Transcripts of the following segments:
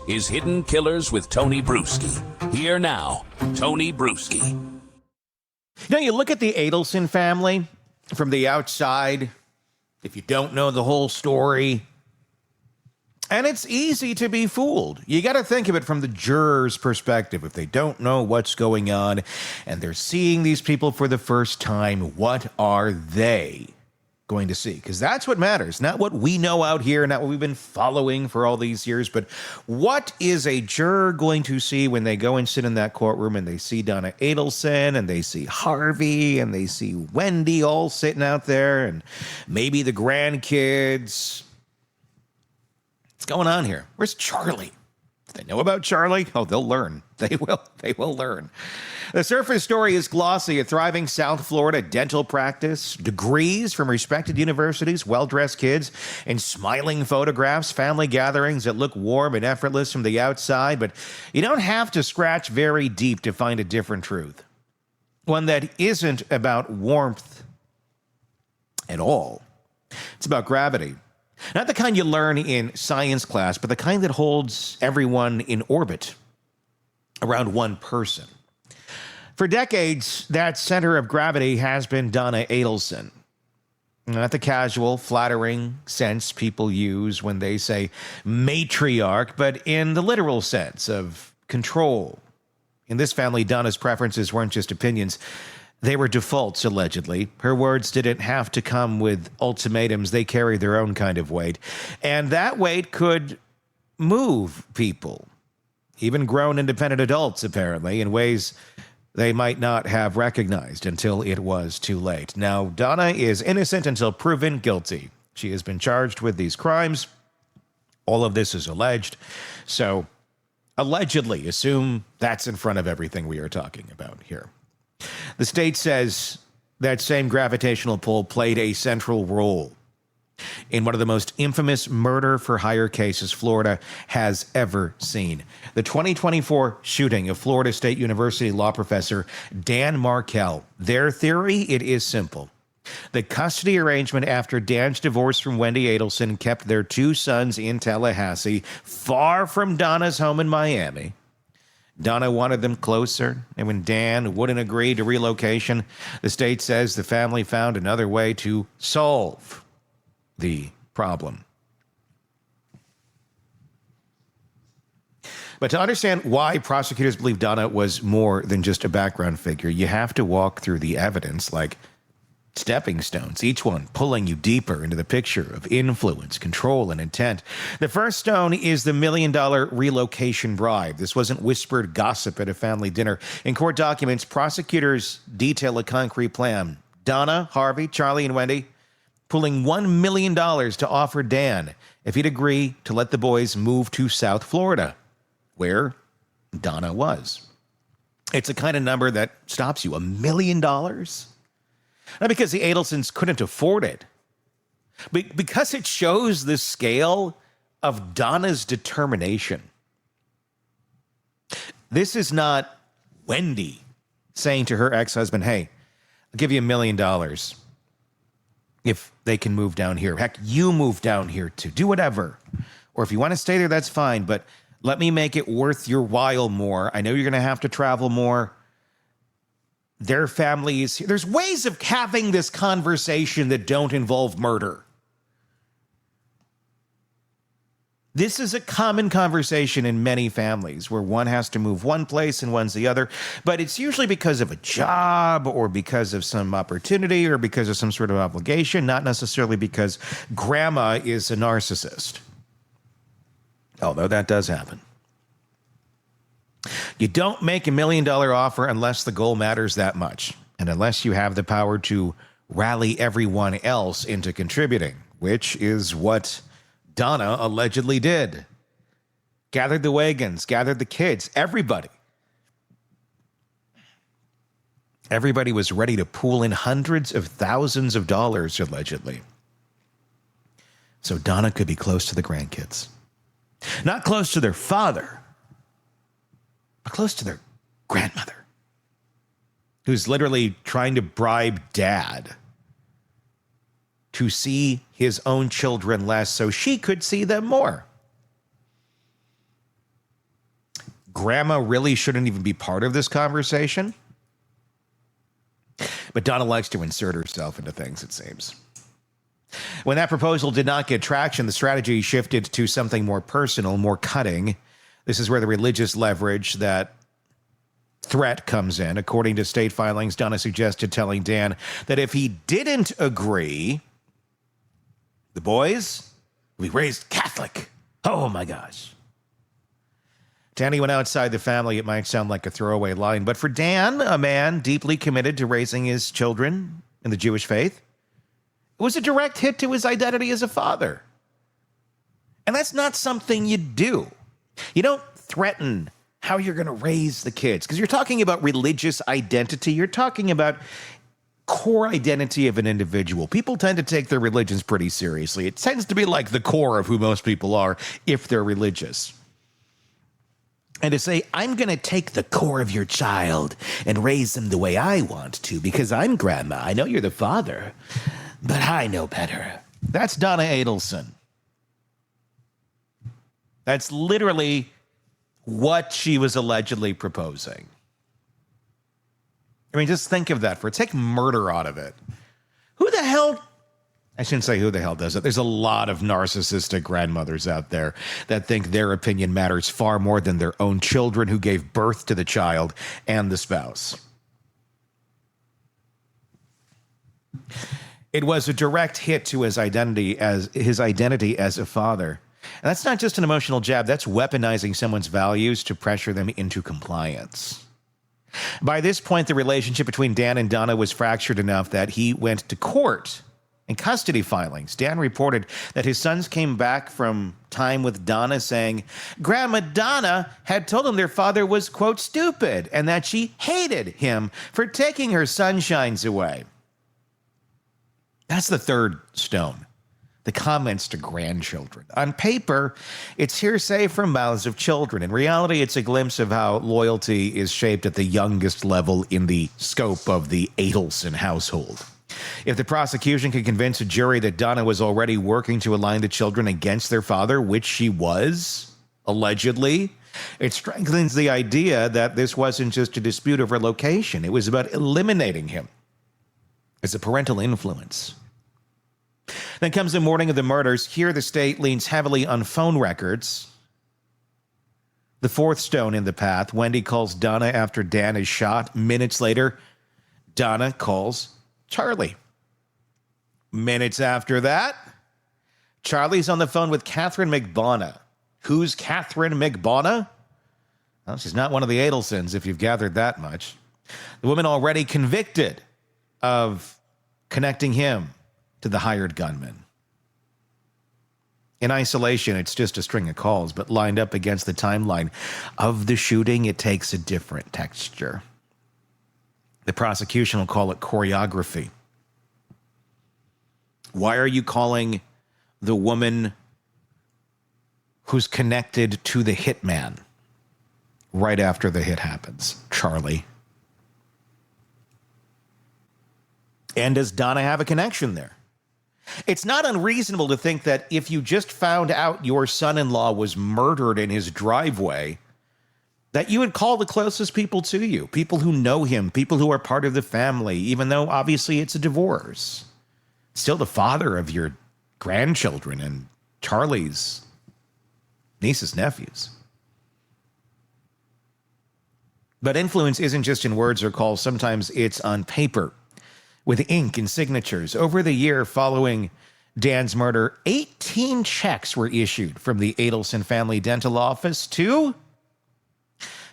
is Hidden Killers with Tony Bruschi. Here now, Tony Bruschi. You look at the Adelson family from the outside, if you don't know the whole story, and it's easy to be fooled. You got to think of it from the juror's perspective. If they don't know what's going on and they're seeing these people for the first time, what are they going to see? Because that's what matters. Not what we know out here, not what we've been following for all these years, but what is a juror going to see when they go and sit in that courtroom and they see Donna Adelson and they see Harvey and they see Wendy all sitting out there and maybe the grandkids. What's going on here? Where's Charlie? Do they know about Charlie? Oh, they'll learn. They will learn. The surface story is glossy. A thriving South Florida dental practice, degrees from respected universities, well-dressed kids, and smiling photographs, family gatherings that look warm and effortless from the outside. But you don't have to scratch very deep to find a different truth. One that isn't about warmth at all. It's about gravity. Not the kind you learn in science class, but the kind that holds everyone in orbit around one person. For decades, that center of gravity has been Donna Adelson. Not the casual, flattering sense people use when they say matriarch, but in the literal sense of control. In this family, Donna's preferences weren't just opinions. They were defaults, allegedly. Her words didn't have to come with ultimatums. They carry their own kind of weight. And that weight could move people, even grown independent adults, apparently, in ways they might not have recognized until it was too late. Now, Donna is innocent until proven guilty. She has been charged with these crimes. All of this is alleged. So, allegedly, assume that's in front of everything we are talking about here. The state says that same gravitational pull played a central role in one of the most infamous murder-for-hire cases Florida has ever seen. The 2024 shooting of Florida State University law professor Dan Markel. Their theory, it is simple. The custody arrangement after Dan's divorce from Wendy Adelson kept their two sons in Tallahassee, far from Donna's home in Miami. Donna wanted them closer, and when Dan wouldn't agree to relocation, the state says the family found another way to solve the problem. But to understand why prosecutors believe Donna was more than just a background figure, you have to walk through the evidence like stepping stones, each one pulling you deeper into the picture of influence, control, and intent. The first stone is the $1 million relocation bribe. This wasn't whispered gossip at a family dinner. In court documents, prosecutors detail a concrete plan. Donna, Harvey, Charlie, and Wendy pulling $1 million to offer Dan if he'd agree to let the boys move to South Florida, where Donna was. It's the kind of number that stops you. $1 million? Not because the Adelsons couldn't afford it, but because it shows the scale of Donna's determination. This is not Wendy saying to her ex-husband, hey, I'll give you $1 million if they can move down here. Heck, you move down here too. Do whatever. Or if you want to stay there, that's fine, but let me make it worth your while more. I know you're going to have to travel more. Their families, there's ways of having this conversation that don't involve murder. This is a common conversation in many families where one has to move one place and one's the other, but it's usually because of a job or because of some opportunity or because of some sort of obligation, not necessarily because grandma is a narcissist. Although that does happen. You don't make $1 million offer unless the goal matters that much, and unless you have the power to rally everyone else into contributing, which is what Donna allegedly did. Gathered the wagons, gathered the kids, everybody. Everybody was ready to pool in hundreds of thousands of dollars, allegedly. So Donna could be close to the grandkids. Not close to their father, but close to their grandmother, who's literally trying to bribe dad to see his own children less so she could see them more. Grandma really shouldn't even be part of this conversation. But Donna likes to insert herself into things, it seems. When that proposal did not get traction, the strategy shifted to something more personal, more cutting. This is where the religious leverage, that threat, comes in. According to state filings, Donna suggested telling Dan that if he didn't agree, the boys will be raised Catholic. Oh my gosh. To anyone outside the family, it might sound like a throwaway line, but for Dan, a man deeply committed to raising his children in the Jewish faith, it was a direct hit to his identity as a father. And that's not something you do. You don't threaten how you're going to raise the kids, because you're talking about religious identity. You're talking about core identity of an individual. People tend to take their religions pretty seriously. It tends to be like the core of who most people are if they're religious. And to say, I'm going to take the core of your child and raise them the way I want to because I'm grandma. I know you're the father, but I know better. That's Donna Adelson. That's literally what she was allegedly proposing. I mean, just think of that take murder out of it. Who the hell... I shouldn't say who the hell does it. There's a lot of narcissistic grandmothers out there that think their opinion matters far more than their own children who gave birth to the child and the spouse. It was a direct hit to his identity as a father. And that's not just an emotional jab. That's weaponizing someone's values to pressure them into compliance. By this point, the relationship between Dan and Donna was fractured enough that he went to court. In custody filings, Dan reported that his sons came back from time with Donna saying Grandma Donna had told him their father was, quote, stupid, and that she hated him for taking her sunshines away. That's the third stone, the comments to grandchildren. On paper, it's hearsay from mouths of children. In reality, it's a glimpse of how loyalty is shaped at the youngest level in the scope of the Adelson household. If the prosecution could convince a jury that Donna was already working to align the children against their father, which she was, allegedly, it strengthens the idea that this wasn't just a dispute over location. It was about eliminating him as a parental influence. Then comes the morning of the murders. Here, the state leans heavily on phone records. The fourth stone in the path, Wendy calls Donna after Dan is shot. Minutes later, Donna calls Charlie. Minutes after that, Charlie's on the phone with Katherine Magbanua. Who's Katherine Magbanua? Well, she's not one of the Adelsons, if you've gathered that much. The woman already convicted of connecting him to the hired gunman. In isolation, it's just a string of calls, but lined up against the timeline of the shooting, it takes a different texture. The prosecution will call it choreography. Why are you calling the woman who's connected to the hitman right after the hit happens, Charlie? And does Donna have a connection there? It's not unreasonable to think that if you just found out your son-in-law was murdered in his driveway, that you would call the closest people to you, people who know him, people who are part of the family, even though obviously it's a divorce. Still the father of your grandchildren and Charlie's nieces, nephews. But influence isn't just in words or calls. Sometimes it's on paper with ink and signatures. Over the year following Dan's murder, 18 checks were issued from the Adelson family dental office to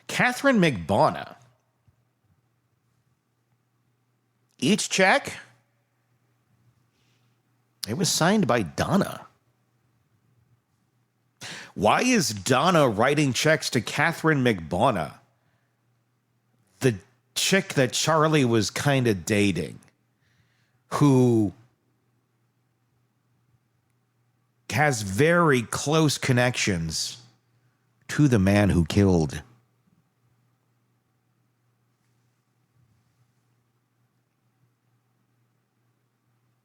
Katherine Magbanua. Each check, it was signed by Donna. Why is Donna writing checks to Katherine Magbanua, the chick that Charlie was kind of dating, who has very close connections to the man who killed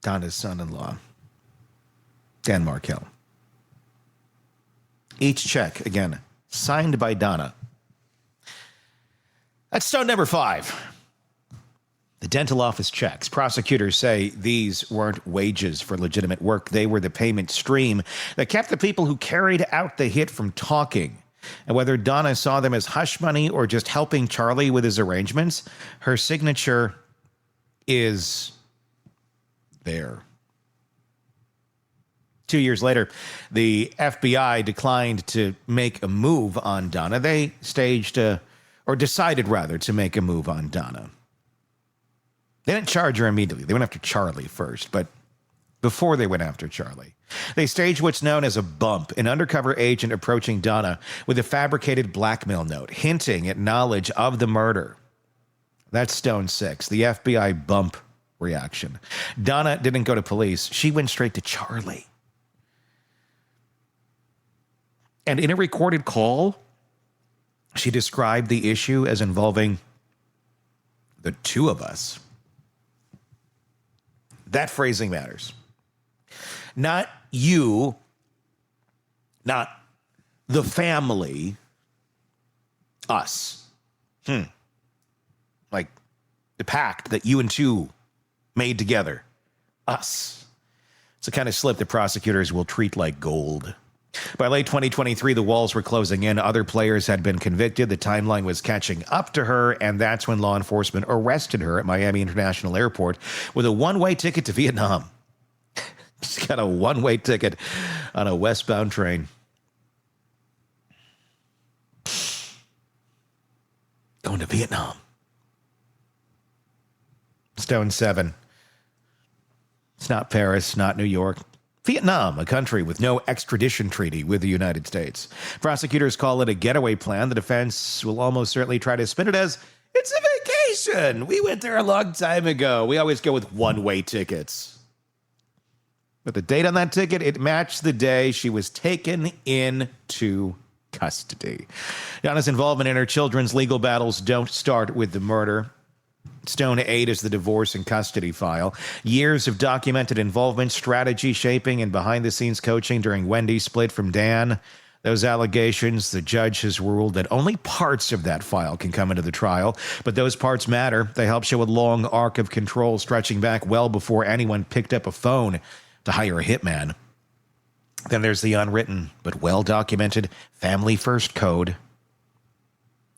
Donna's son-in-law, Dan Markel? Each check, again, signed by Donna. That's stone number 5. The dental office checks. Prosecutors say these weren't wages for legitimate work. They were the payment stream that kept the people who carried out the hit from talking. And whether Donna saw them as hush money or just helping Charlie with his arrangements, her signature is there. 2 years later, the FBI declined to make a move on Donna. They decided to make a move on Donna. They didn't charge her immediately. They went after Charlie first, but before they went after Charlie, they staged what's known as a bump, an undercover agent approaching Donna with a fabricated blackmail note, hinting at knowledge of the murder. That's stone 6, the FBI bump reaction. Donna didn't go to police. She went straight to Charlie. And in a recorded call, she described the issue as involving the two of us. That phrasing matters. Not you, not the family, us. Like the pact that you and two made together. Us. It's the kind of slip that prosecutors will treat like gold. By late 2023, the walls were closing in. Other players had been convicted. The timeline was catching up to her, and that's when law enforcement arrested her at Miami International Airport with a one-way ticket to Vietnam. She's got a one-way ticket on a westbound train. Going to Vietnam. Stone 7. It's not Paris, not New York. Vietnam, a country with no extradition treaty with the United States. Prosecutors call it a getaway plan. The defense will almost certainly try to spin it as, it's a vacation. We went there a long time ago. We always go with one-way tickets. But the date on that ticket, it matched the day she was taken into custody. Donna's involvement in her children's legal battles don't start with the murder. Stone 8 is the divorce and custody file. Years of documented involvement, strategy shaping, and behind-the-scenes coaching during Wendy's split from Dan. Those allegations, the judge has ruled that only parts of that file can come into the trial, but those parts matter. They help show a long arc of control stretching back well before anyone picked up a phone to hire a hitman. Then there's the unwritten but well-documented Family First Code.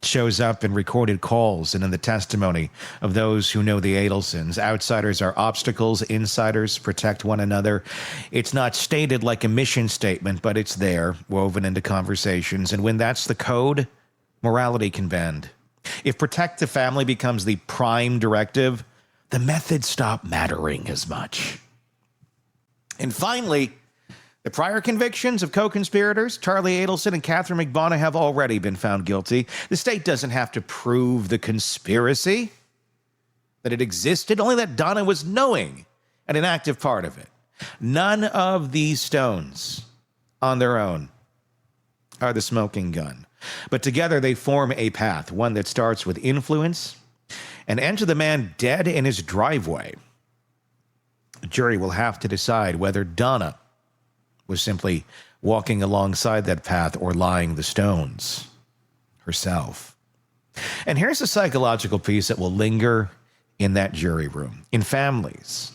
Shows up in recorded calls and in the testimony of those who know the Adelsons. Outsiders are obstacles, insiders protect one another. It's not stated like a mission statement, but it's there, woven into conversations. And when that's the code, morality can bend. If protect the family becomes the prime directive, the methods stop mattering as much. And finally, the prior convictions of co-conspirators, Charlie Adelson and Katherine Magbanua, have already been found guilty. The state doesn't have to prove the conspiracy, that it existed, only that Donna was knowing and an active part of it. None of these stones on their own are the smoking gun. But together they form a path, one that starts with influence and ends with a man dead in his driveway. The jury will have to decide whether Donna was simply walking alongside that path or lying the stones herself. And here's a psychological piece that will linger in that jury room. In families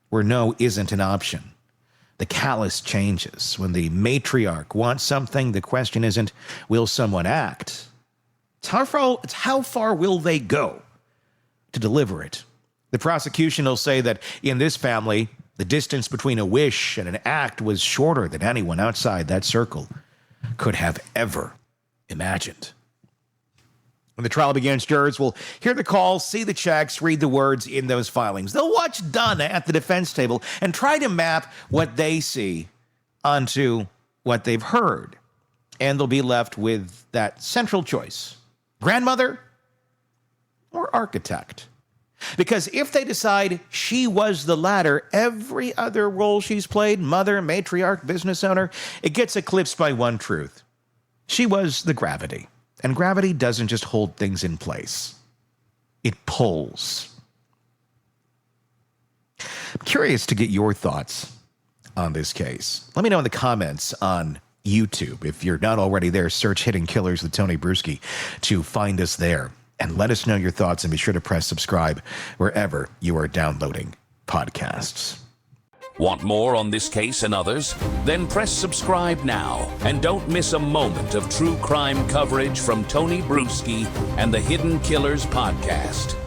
where no isn't an option, the callus changes. When the matriarch wants something, the question isn't, will someone act? It's how far will they go to deliver it? The prosecution will say that in this family, the distance between a wish and an act was shorter than anyone outside that circle could have ever imagined. When the trial begins, jurors will hear the call, see the checks, read the words in those filings. They'll watch Donna at the defense table and try to map what they see onto what they've heard. And they'll be left with that central choice: grandmother or architect. Because if they decide she was the latter, every other role she's played, mother, matriarch, business owner, it gets eclipsed by one truth. She was the gravity. And gravity doesn't just hold things in place. It pulls. I'm curious to get your thoughts on this case. Let me know in the comments on YouTube. If you're not already there, search Hidden Killers with Tony Bruschi to find us there. and let us know your thoughts, and be sure to press subscribe wherever you are downloading podcasts. Want more on this case and others? Then press subscribe now and don't miss a moment of true crime coverage from Tony Bruschi and the Hidden Killers podcast.